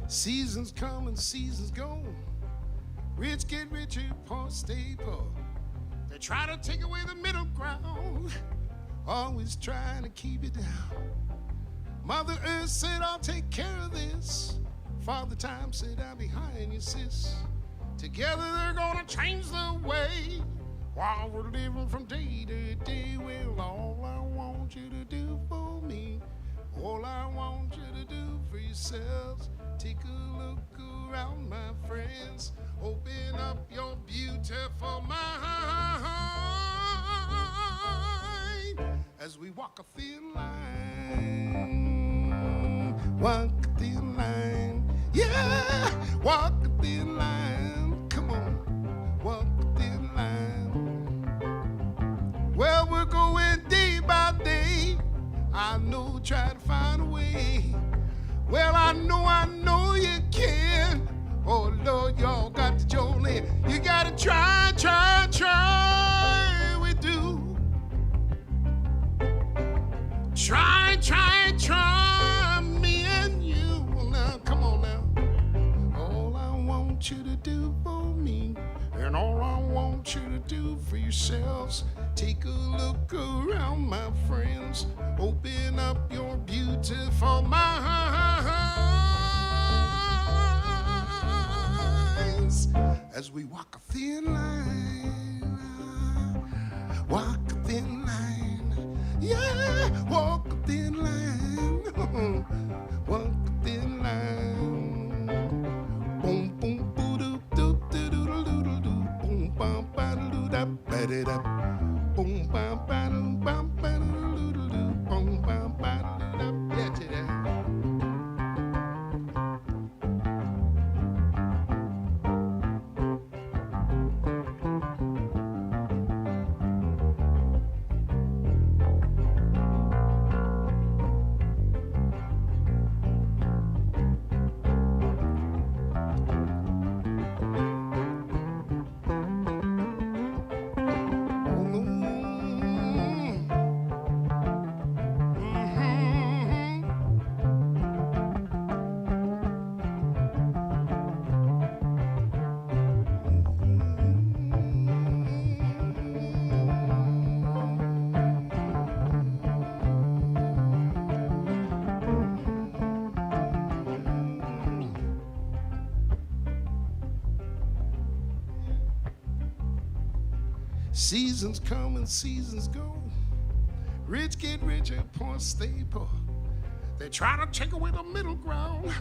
Seasons come and seasons go. Rich get richer, poor stay poor. They try to take away the middle ground, always trying to keep it down. Mother Earth said, I'll take care of this. Father Time said, I'm behind you, sis. Together they're gonna change the way. While we're living from day to day, well, all I want you to do for me, all I want you to do for yourselves, take a look around, my friends. Open up your beautiful mind as we walk a thin line. Walk a thin line. Yeah, walk a thin line. Come on, walk a thin line. Well, we're going day by day. I know, try to find a way. Well, I know you can. Oh, Lord, y'all got to join in. You gotta try, we do. Try, me and you. Well, now, come on now. All I want you to do for me, and all I want you to do for yourselves, take a look around, my friends. Open up your beautiful minds as we walk a thin line. Walk a thin line. Yeah, walk a thin line. Walk a thin line. Boom, boom, boo, doo, doo, doo, doo, doo, doo, doo, boom, bam, ba, doo, da, ba, da, da. Boom, bam, ba, doo, bam, ba, doo, doo, doo, doo, boom, bam, ba, doo, da, yeah, yeah. Seasons come and seasons go. Rich get richer, poor stay poor. They try to take away the middle ground,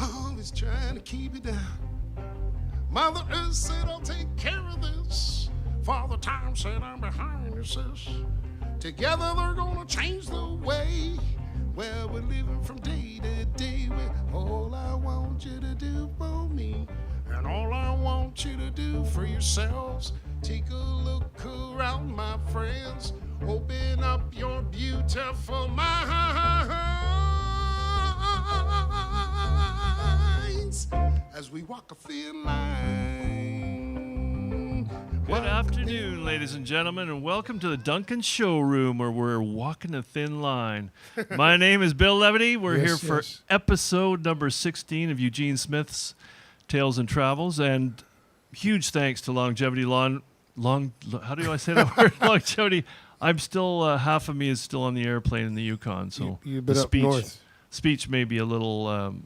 always trying to keep it down. Mother Earth said, I'll take care of this. Father Time said, I'm behind you, sis. Together they're gonna change the way. Well, we're living from day to day. All I want you to do for me, and all I want you to do for yourselves, take a look around, my friends. Open up your beautiful minds as we walk a thin line. Good afternoon, ladies and gentlemen, and welcome to the Duncan Showroom, where we're walking a thin line. My name is Bill Levity. We're here for episode number 16 of Eugene Smith's Tales and Travels, and huge thanks to Longevity how do I say that word? Longevity. I'm still, half of me is still on the airplane in the Yukon, so you've been up north. Speech may be a little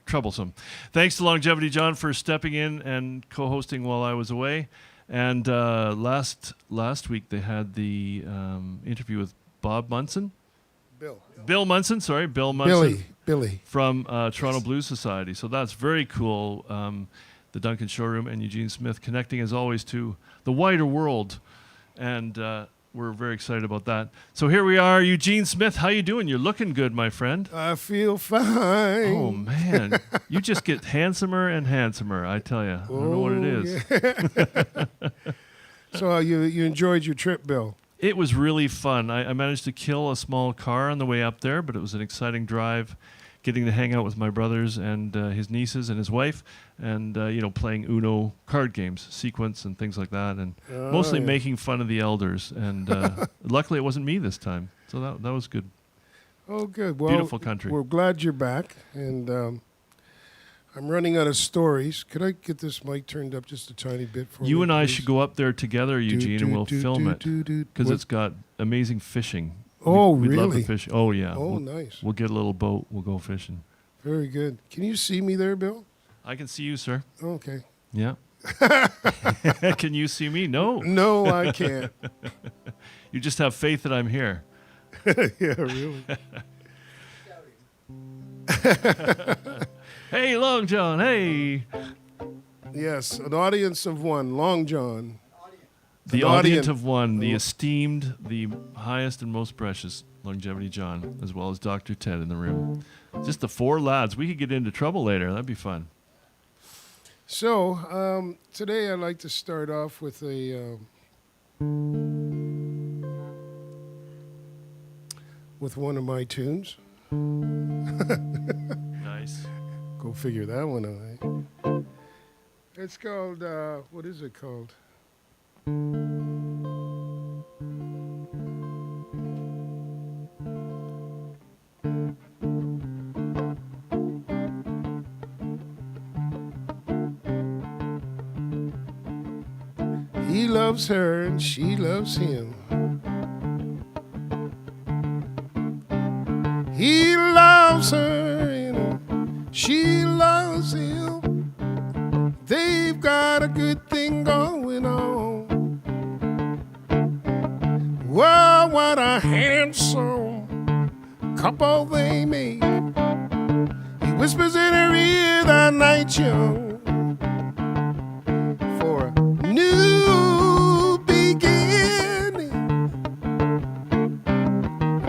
troublesome. Thanks to Longevity John for stepping in and co-hosting while I was away. And last week they had the interview with Bill Munson. Billy from Toronto Blues Society. So that's very cool. The Duncan Showroom and Eugene Smith connecting as always to the wider world, and we're very excited about that. So here we are, Eugene Smith. How you doing? You're looking good, my friend. I feel fine. Oh man, you just get handsomer and handsomer. I tell you, I don't know what it is. Yeah. So you enjoyed your trip, Bill? It was really fun. I managed to kill a small car on the way up there, but it was an exciting drive, getting to hang out with my brothers and his nieces and his wife, and playing Uno card games, sequence and things like that, and mostly making fun of the elders. And luckily, it wasn't me this time, so that was good. Oh, good. Well, beautiful country. We're glad you're back, and I'm running out of stories. Could I get this mic turned up just a tiny bit for You me, and I please? should go up there together, Eugene, and we'll film it because What? it's got amazing fishing. Oh, We'd love to really? fish. Oh, yeah. Oh, we'll, nice. We'll get a little boat. We'll go fishing. Very good. Can you see me there, Bill? I can see you, sir. Okay. Yeah. Can you see me? No. No, I can't. You just have faith that I'm here. Yeah, really. Hey, Long John. Hey. Yes, an audience of one. Long John. The An audience audience. of one, the esteemed, the highest and most precious Longevity John, as well as Dr. Ted in the room. Just the four lads. We could get into trouble later. That'd be fun. So, today I'd like to start off with with one of my tunes. Nice. Go figure that one out. Eh? It's called, what is it called? He loves her and she loves him. He loves her and she loves him. They've got a good thing going on. Well, what a handsome couple they made. He whispers in her ear the night young for a new beginning.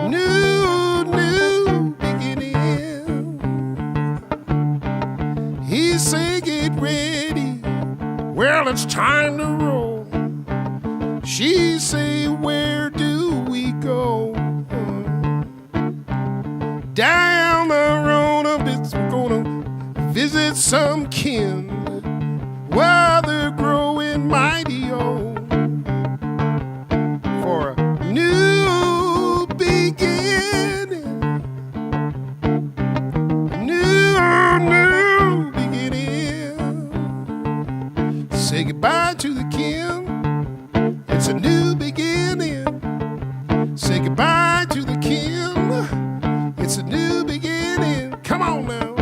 New beginning. He say get ready. Well, it's time to roll. She say, where do we go? Down the road a bit, we're gonna visit some kin. Well, they're growing mighty old. For a new beginning. New beginning. Say goodbye to the kin. It's a new beginning. Say goodbye to the kin. It's a new beginning. Come on now.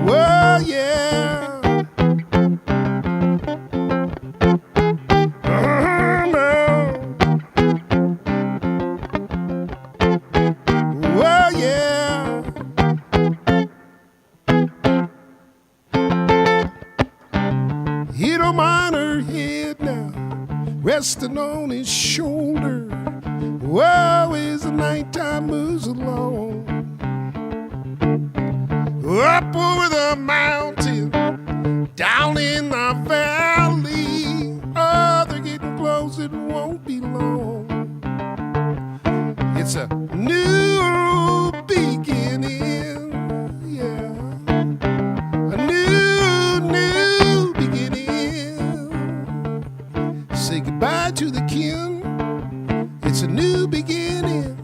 Whoa, yeah. No. Whoa, yeah. He don't mind her head now, resting on his shoulder. Whoa, as the nighttime moves along. Up over the mountain, down in the valley. Oh, they're getting close, it won't be long. It's a new beginning, yeah. A new beginning. Say goodbye to the kin. It's a new beginning.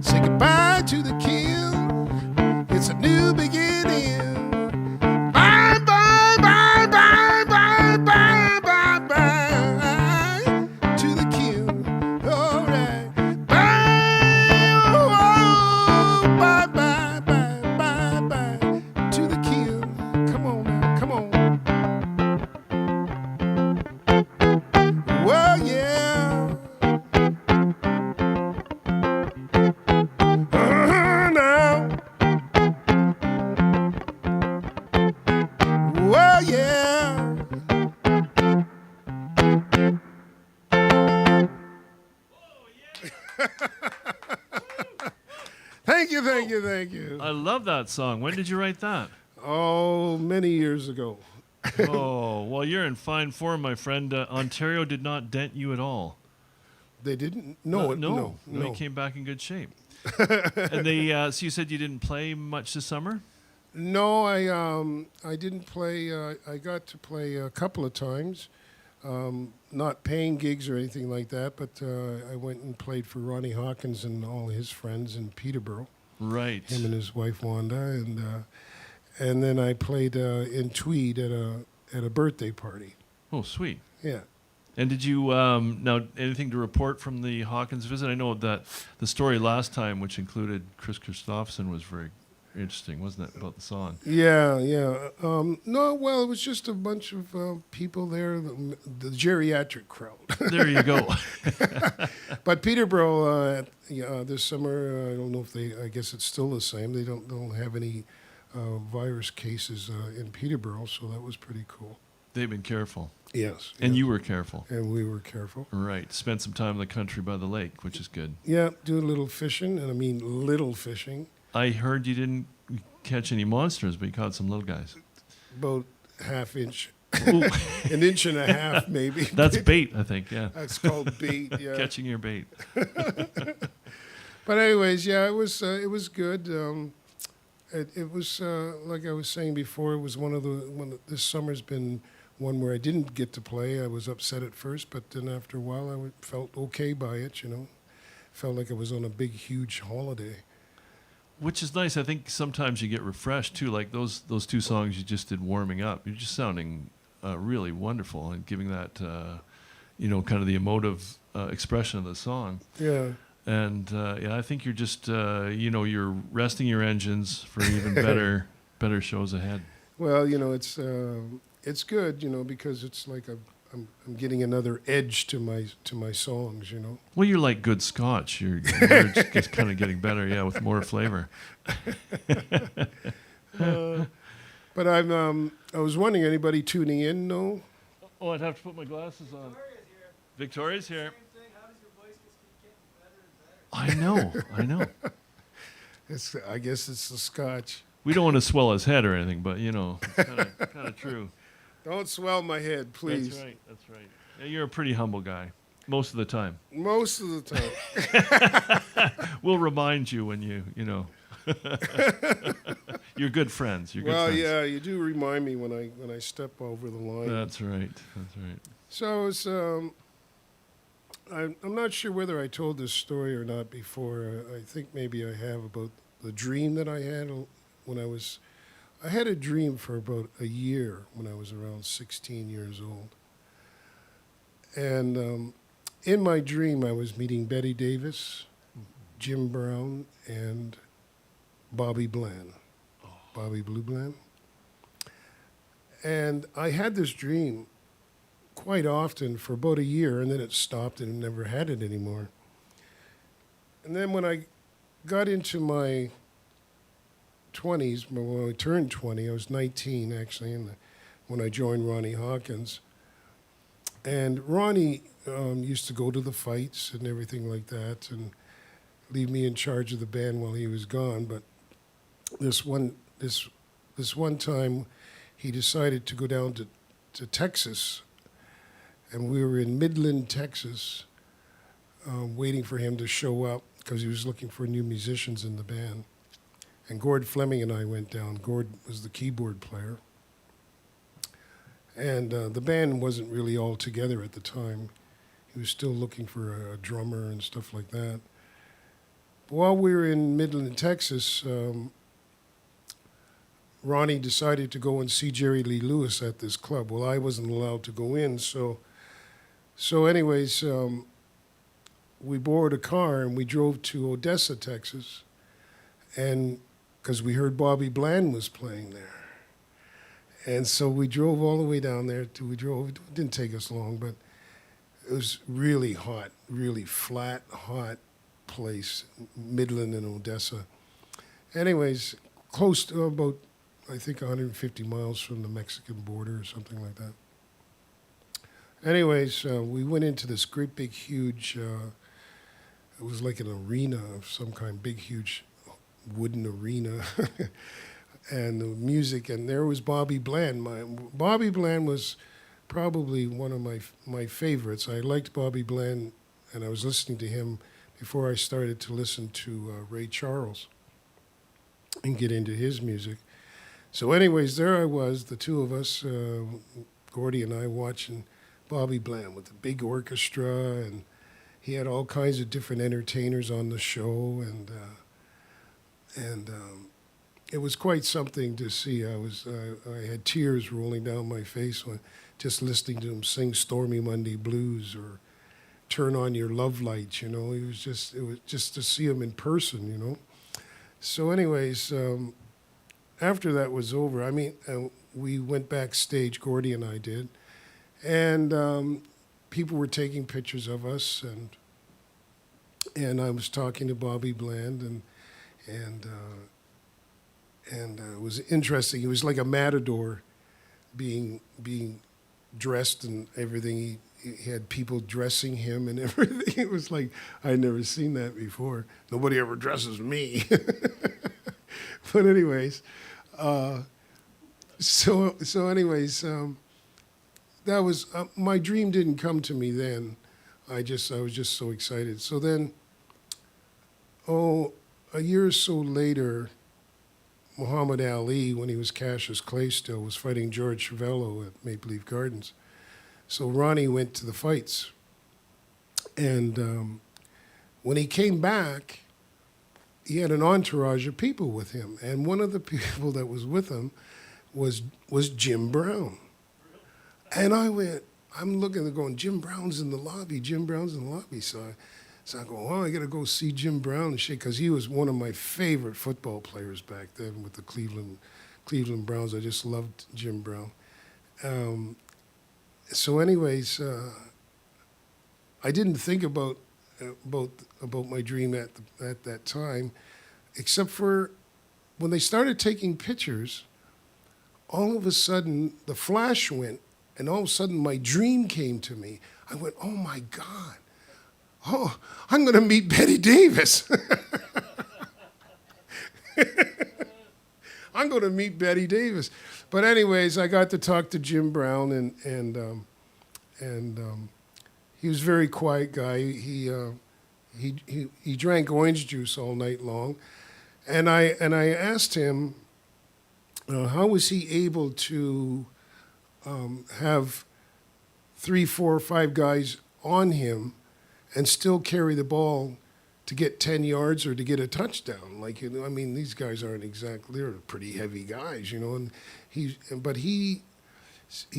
Say goodbye to the kin. It's a new beginning. Bye, bye, bye, bye, bye, bye, bye, bye to the kin. All right. Bye, oh, bye, bye, bye, bye, bye to the kin. Come on now, come on. Well, yeah. Now. Well, yeah. Thank you, thank you, thank you. I love that song. When did you write that? Oh, many years ago. Oh, well, you're in fine form, my friend. Ontario did not dent you at all. They didn't? No. You came back in good shape. And they, so you said you didn't play much this summer? No, I didn't play. I got to play a couple of times, not paying gigs or anything like that. But I went and played for Ronnie Hawkins and all his friends in Peterborough. Right. Him and his wife Wanda, and then I played in Tweed at a birthday party. Oh, sweet. Yeah. And did you now anything to report from the Hawkins visit? I know that the story last time, which included Chris Christopherson, was very interesting, wasn't it, about the song? Yeah. No, well, it was just a bunch of people there, the geriatric crowd. There you go. But Peterborough this summer, I don't know if I guess it's still the same. They don't have any virus cases in Peterborough, so that was pretty cool. They've been careful. Yes. And you were careful. And we were careful. Right. Spent some time in the country by the lake, which is good. Yeah, do a little fishing, and I mean little fishing. I heard you didn't catch any monsters, but you caught some little guys. About half inch. An inch and a half, maybe. That's bait, I think, yeah. That's called bait, yeah. Catching your bait. But anyways, yeah, it was good. It was like I was saying before. It was this summer's been one where I didn't get to play. I was upset at first, but then after a while, I felt okay by it. Felt like I was on a big, huge holiday. Which is nice. I think sometimes you get refreshed too. Like those two songs you just did warming up. You're just sounding really wonderful and giving that kind of the emotive expression of the song. Yeah. And I think you're just you're resting your engines for even better shows ahead. Well, it's good, because it's like I'm getting another edge to my songs. Well, you're like good Scotch. Your words just kind of getting better, yeah, with more flavor. But I was wondering, anybody tuning in? No. Oh, I'd have to put my glasses on. Victoria's here. I know. I guess it's the Scotch. We don't want to swell his head or anything, but it's kind of true. Don't swell my head, please. That's right. Yeah, you're a pretty humble guy, most of the time. Most of the time. We'll remind you when you you're good friends. Well, yeah, you do remind me when I step over the line. That's right. So it's I'm not sure whether I told this story or not before. I think maybe I have, about the dream that I had when I had a dream for about a year when I was around 16 years old. And in my dream, I was meeting Betty Davis, Jim Brown, and Bobby Bland, Bobby Blue Bland. And I had this dream quite often for about a year, and then it stopped and I never had it anymore. And then when I got into my 20s, when I turned 20, I was 19 actually, when I joined Ronnie Hawkins. And Ronnie used to go to the fights and everything like that, and leave me in charge of the band while he was gone. But this one time, he decided to go down to Texas, and we were in Midland, Texas, waiting for him to show up because he was looking for new musicians in the band. And Gord Fleming and I went down. Gord was the keyboard player. And the band wasn't really all together at the time. He was still looking for a drummer and stuff like that. But while we were in Midland, Texas, Ronnie decided to go and see Jerry Lee Lewis at this club. Well, I wasn't allowed to go in, so anyways, we borrowed a car and we drove to Odessa, Texas, and because we heard Bobby Bland was playing there. And so we drove all the way down there. It didn't take us long, but it was really hot, really flat, hot place, Midland and Odessa. Anyways, close to about, I think, 150 miles from the Mexican border or something like that. Anyways, we went into this great big huge, it was like an arena of some kind, big huge wooden arena. And the music, and there was Bobby Bland. Bobby Bland was probably one of my favorites. I liked Bobby Bland, and I was listening to him before I started to listen to Ray Charles and get into his music. So anyways, there I was, the two of us, Gordy and I, watching Bobby Bland with the big orchestra, and he had all kinds of different entertainers on the show, And it was quite something to see. I had tears rolling down my face when just listening to him sing "Stormy Monday Blues" or "Turn on Your Love Lights." You know, it was just to see him in person. You know. So, anyways, after that was over, I mean, we went backstage. Gordy and I did, and people were taking pictures of us, and I was talking to Bobby Bland, and it was interesting. It was like a matador, being dressed and everything. He had people dressing him and everything. It was like I'd never seen that before. Nobody ever dresses me. But anyways, so anyways, that was my dream. Didn't come to me then. I was just so excited. So then, a year or so later, Muhammad Ali, when he was Cassius Clay still, was fighting George Cervello at Maple Leaf Gardens. So Ronnie went to the fights. And when he came back, he had an entourage of people with him. And one of the people that was with him was Jim Brown. And I'm looking and going, Jim Brown's in the lobby. Jim Brown's in the lobby. So I go, I got to go see Jim Brown and shit, because he was one of my favorite football players back then with the Cleveland Browns. I just loved Jim Brown. So anyways, I didn't think about my dream at that time, except for when they started taking pictures. All of a sudden, the flash went, and all of a sudden, my dream came to me. I went, oh my God! Oh, I'm going to meet Betty Davis. I'm going to meet Betty Davis. But anyways, I got to talk to Jim Brown, and he was a very quiet guy. He drank orange juice all night long, and I asked him how was he able to have 3, 4, 5 guys on him and still carry the ball to get 10 yards or to get a touchdown. Like, you know, I mean, these guys aren't exactly, they're pretty heavy guys, you know. And he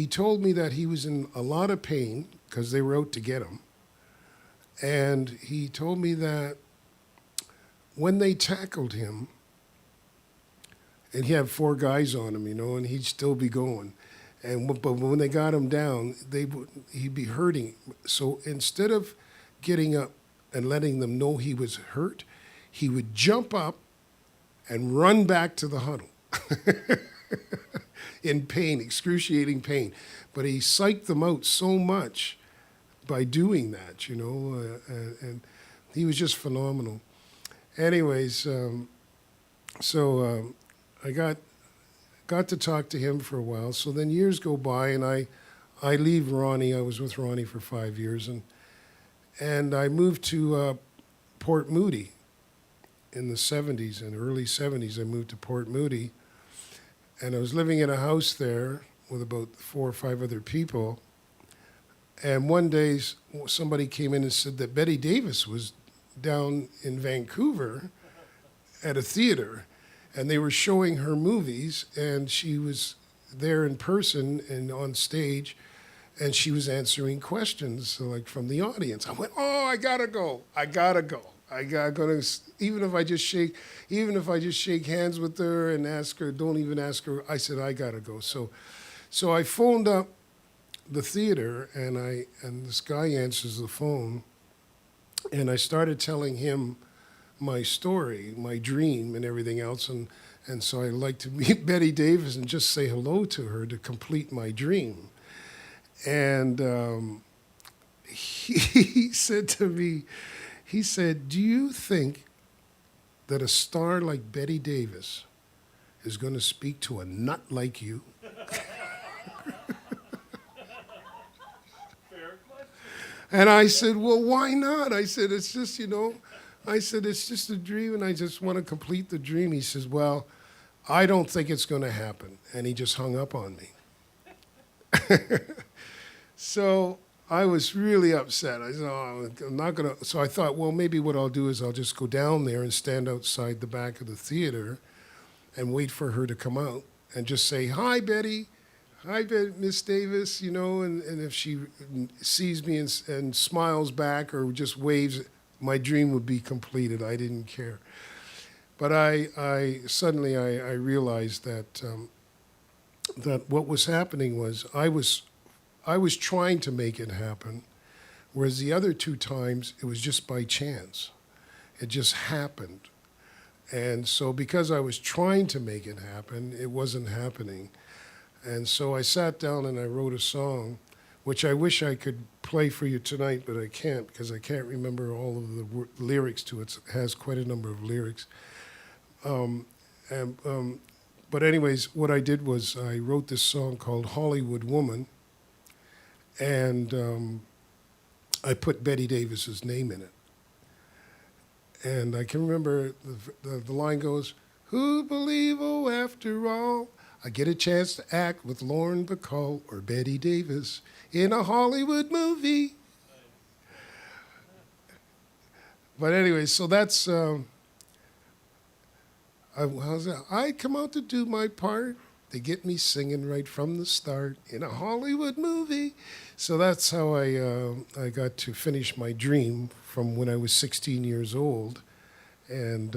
told me that he was in a lot of pain because they were out to get him. And he told me that when they tackled him, and he had 4 guys on him, you know, and he'd still be going. But when they got him down, he'd be hurting. So instead of getting up and letting them know he was hurt, he would jump up and run back to the huddle in pain, excruciating pain. But he psyched them out so much by doing that, you know, and he was just phenomenal. Anyways, I got to talk to him for a while. So then years go by, and I leave Ronnie. I was with Ronnie for 5 years, and I moved to Port Moody in the 70s, in the early 70s. I moved to Port Moody, and I was living in a house there with about 4 or 5 other people. And one day, somebody came in and said that Betty Davis was down in Vancouver at a theater, and they were showing her movies, and she was there in person and on stage, and she was answering questions like from the audience. I went, oh, I gotta go. Even if I just shake hands with her and ask her, don't even ask her. I said, I gotta go. So I phoned up the theater, and this guy answers the phone, and I started telling him my story, my dream, and everything else, and so I'd like to meet Betty Davis and just say hello to her to complete my dream. And he said to me, he said, do you think that a star like Betty Davis is going to speak to a nut like you? And I said, well, why not? I said, it's just, you know, it's just a dream, and I just want to complete the dream. He says, well, I don't think it's going to happen. And he just hung up on me. So I was really upset. I said, oh, I'm not going to. So I thought, well, maybe what I'll do is I'll just go down there and stand outside the back of the theater and wait for her to come out and just say, hi, Betty. Hi, Miss Davis, and if she sees me and smiles back or just waves, my dream would be completed. I didn't care. But I suddenly realized that that what was happening was I was trying to make it happen, whereas the other two times it was just by chance. It just happened. And so because I was trying to make it happen, it wasn't happening. And so I sat down and I wrote a song, which I wish I could play for you tonight, but I can't because I can't remember all of the lyrics to it. It has quite a number of lyrics. But anyways, what I did was I wrote this song called Hollywood Woman, and I put Betty Davis's name in it. And I can remember the line goes, who'd believe, oh, after all, I get a chance to act with Lauren Bacall or Betty Davis in a Hollywood movie. But anyway, so that's, how's that? I come out to do my part. They get me singing right from the start in a Hollywood movie. So that's how I got to finish my dream from when I was 16 years old, and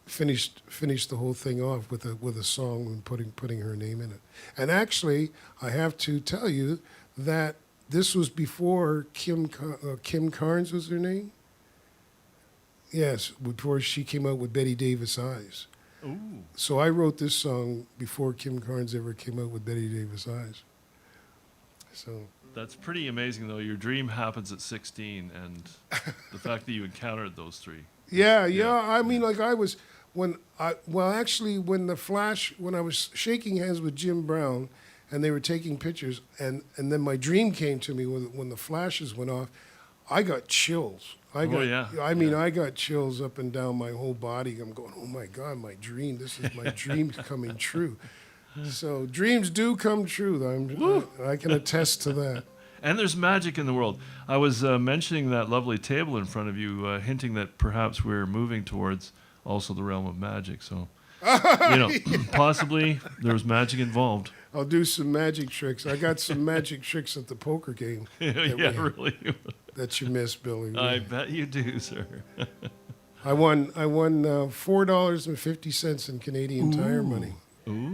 finished the whole thing off with a song and putting her name in it. And actually, I have to tell you that this was before Kim Carnes was her name. Yes, before she came out with Betty Davis Eyes. Ooh. So I wrote this song before Kim Carnes ever came out with Betty Davis Eyes. So That's pretty amazing, though. Your dream happens at 16, and the fact that you encountered those three. Yeah. I mean, like when I was shaking hands with Jim Brown, and they were taking pictures, and then my dream came to me when the flashes went off. I got chills. I got chills up and down my whole body. I'm going, oh my God, my dream. This is my dream coming true. So dreams do come true. I can attest to that. And there's magic in the world. I was mentioning that lovely table in front of you, hinting that perhaps we're moving towards also the realm of magic. So, possibly there's magic involved. I'll do some magic tricks. I got some magic tricks at the poker game. Really. That you missed, Billy. Really. I bet you do, sir. I won $4.50 in Canadian Tire money. Ooh,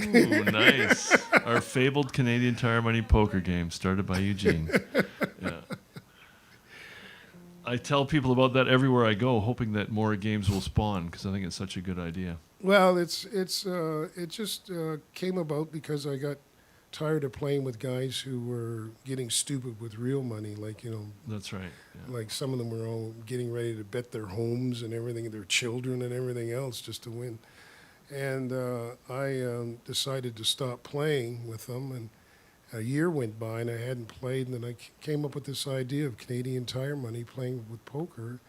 nice. Our fabled Canadian Tire Money poker game started by Eugene. Yeah. I tell people about that everywhere I go, hoping that more games will spawn, because I think it's such a good idea. Well, it just came about because I got tired of playing with guys who were getting stupid with real money, That's right. Yeah. Like some of them were all getting ready to bet their homes and everything, their children and everything else just to win. And I decided to stop playing with them, and a year went by and I hadn't played, and then I came up with this idea of Canadian Tire Money playing with poker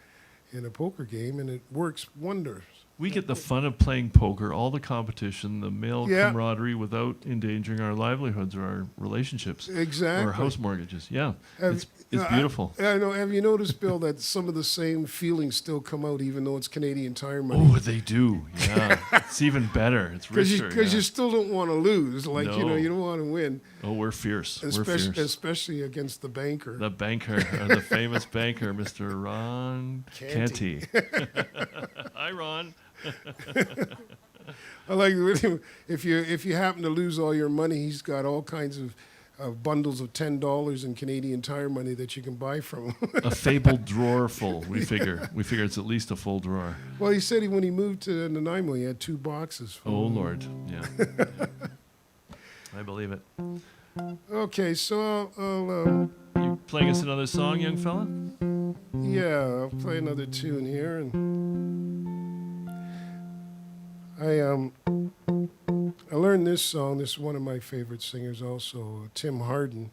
in a poker game, and it works wonders. We get the fun of playing poker, all the competition, the male camaraderie without endangering our livelihoods or our relationships. Exactly. Or our house mortgages. Yeah. It's beautiful. I know. Have you noticed, Bill, that some of the same feelings still come out even though it's Canadian Tire Money? Oh, they do. Yeah. It's even better. It's richer. Because you still don't want to lose. You don't want to win. Oh, we're fierce. Especially against the banker. The banker, the famous banker, Mr. Ron Canty. Hi, Ron. I like if you happen to lose all your money, he's got all kinds of bundles of $10 in Canadian Tire Money that you can buy from him. A fabled drawer full. We figure it's at least a full drawer. Well, he said when he moved to Nanaimo, he had 2 boxes. Oh Lord, yeah. I believe it. Okay, so I'll you playing us another song, young fella? Yeah, I'll play another tune here, and I learned this song. This is one of my favorite singers also, Tim Hardin.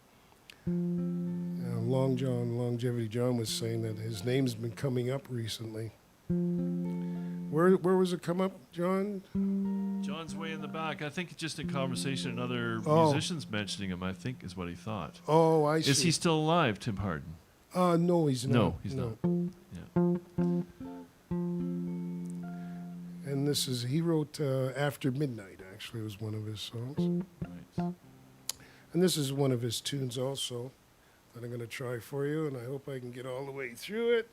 Long John, Longevity John was saying that his name's been coming up recently. Where was it come up, John? John's way in the back. I think just in conversation and other musicians mentioning him, I think is what he thought. Oh, I see. Is he still alive, Tim Hardin? No, he's not. No, he's not. Yeah. And he wrote After Midnight, actually, was one of his songs. Right. And this is one of his tunes also that I'm going to try for you, and I hope I can get all the way through it.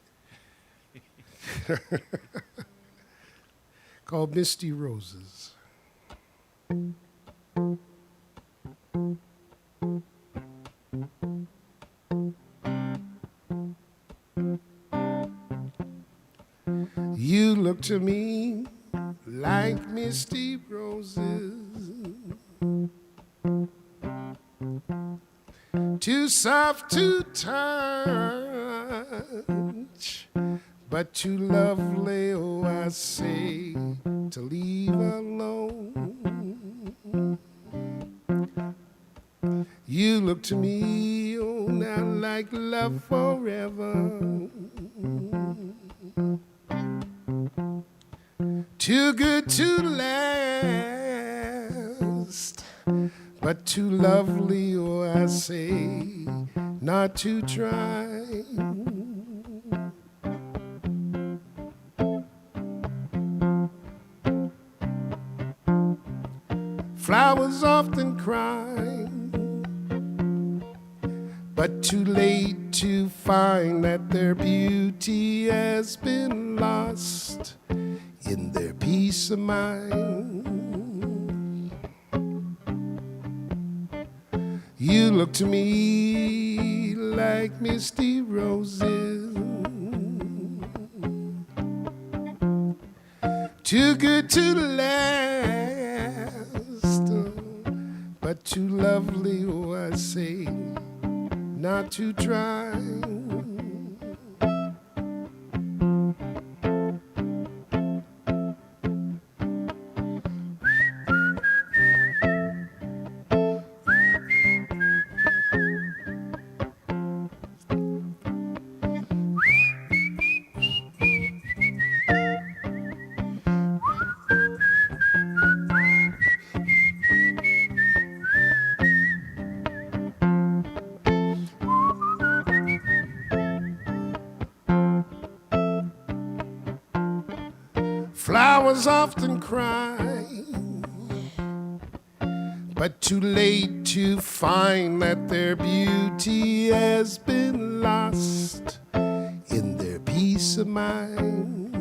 Called Misty Roses. You look to me like misty roses, too soft to touch, but too lovely, oh, I say, to leave alone. You look to me, oh, now like love forever, too good to last, but too lovely, oh, I say, not to try. Flowers often cry, but too late to find that their beauty has been lost in their peace of mind. You look to me like misty roses, too good to last, but too lovely, oh, I say, not to try. Flowers often cry, but too late to find that their beauty has been lost in their peace of mind.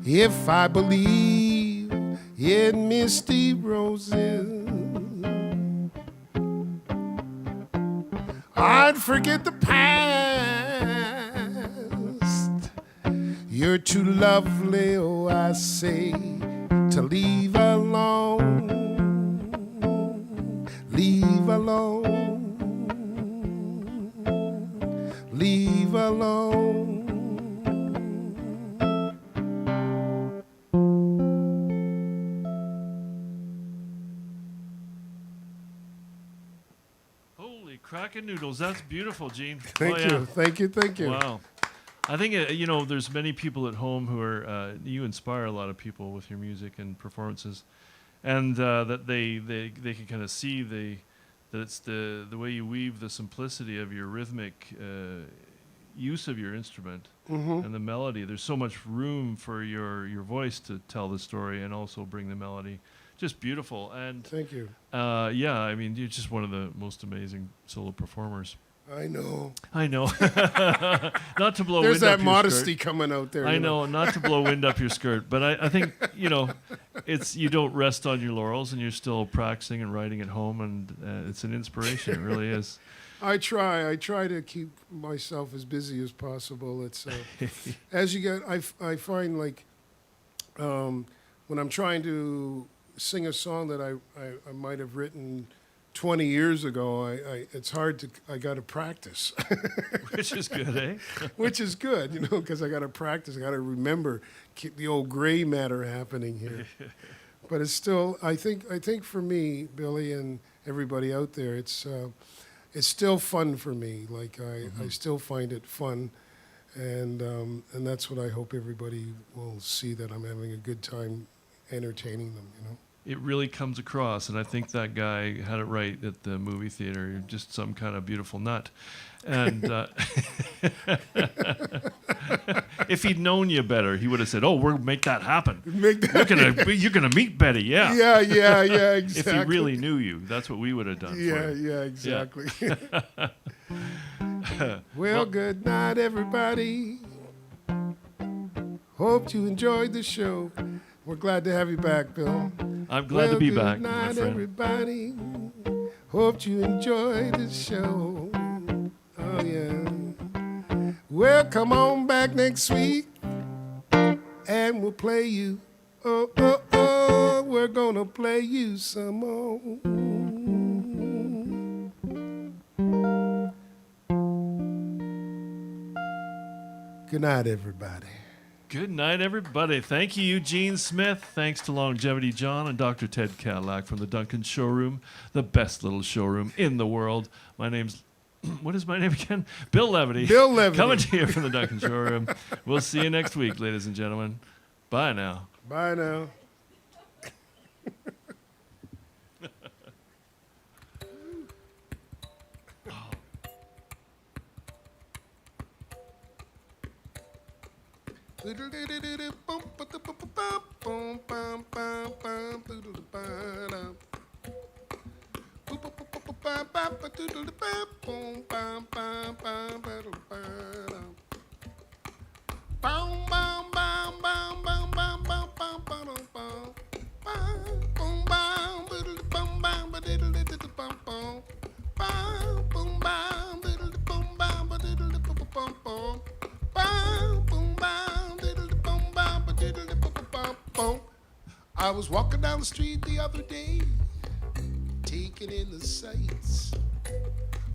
If I believe in misty roses, I'd forget the past. You're too lovely, oh, I say, to leave alone. Leave alone. Leave alone. Holy crackin' noodles. That's beautiful, Gene. Thank you. Thank you. Thank you. Wow. I think, there's many people at home who are, you inspire a lot of people with your music and performances, and that they can kind of see that it's the way you weave the simplicity of your rhythmic use of your instrument and the melody. There's so much room for your voice to tell the story and also bring the melody. Just beautiful. And thank you. Yeah, I mean, you're just one of the most amazing solo performers. I know. Not to blow There's wind up that your modesty skirt. coming out there. I know, not to blow wind up your skirt, but I think, it's you don't rest on your laurels and you're still practicing and writing at home, and it's an inspiration. It really is. I try to keep myself as busy as possible. It's as you get, I find like when I'm trying to sing a song that I might have written 20 years ago, it's hard to, I got to practice. Which is good, eh? Which is good, because I got to practice. I got to remember, keep the old gray matter happening here. But it's still, I think for me, Billy, and everybody out there, it's still fun for me. Like I still find it fun, And that's what I hope everybody will see, that I'm having a good time entertaining them, you know. It really comes across, and I think that guy had it right at the movie theater. You're just some kind of beautiful nut. And if he'd known you better, he would have said, "Oh, we'll make that happen. You're gonna meet Betty, yeah." Yeah, exactly. If he really knew you, that's what we would have done for you. Yeah, exactly. Well, good night, everybody. Hope you enjoyed the show. We're glad to have you back, Bill. I'm glad to be back, my friend. Good night, everybody. Hope you enjoyed the show. Oh, yeah. Well, come on back next week, and we'll play you. Oh, we're gonna play you some more. Good night, everybody. Good night, everybody. Thank you, Eugene Smith. Thanks to Longevity John and Dr. Ted Cadillac from the Duncan Showroom, the best little showroom in the world. My name's, what is my name again? Bill Levity. Bill Levity. Coming to you from the Duncan Showroom. We'll see you next week, ladies and gentlemen. Bye now. Bye now. I was walking down the street the other day, taking in the sights,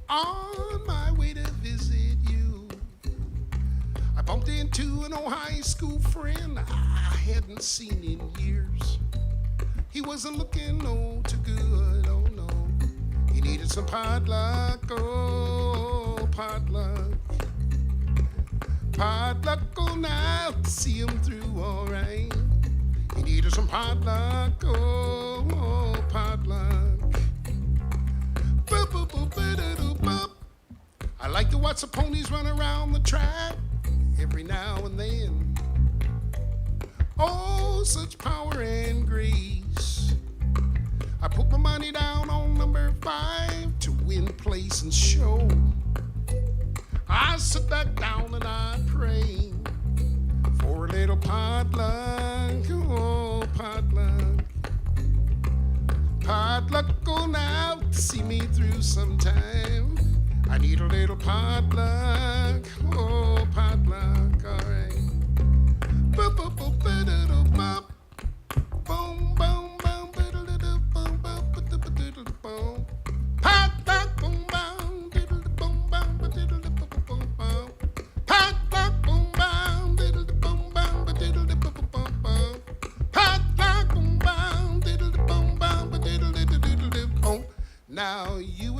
on my way to visit you. I bumped into an old high school friend I hadn't seen in years. He wasn't looking no too good, oh no. He needed some potluck, oh potluck. Potluck, oh now to see him through alright. He needed some potluck, oh potluck. I like to watch the ponies run around the track every now and then. Oh, such power and grace. I put my money down on number 5 to win, place, and show. I sit back down and I pray for a little potluck, oh potluck. Potluck, go now to see me through sometime. I need a little potluck, oh potluck, alright. Boom, boom, boom, potluck, boom, boom, diddle, boom, boom, diddle, boom, boom. Potluck, boom, boom, diddle, boom, boom, diddle, boom, boom. Potluck, boom, boom, diddle, boom, boom, diddle, boom. Now you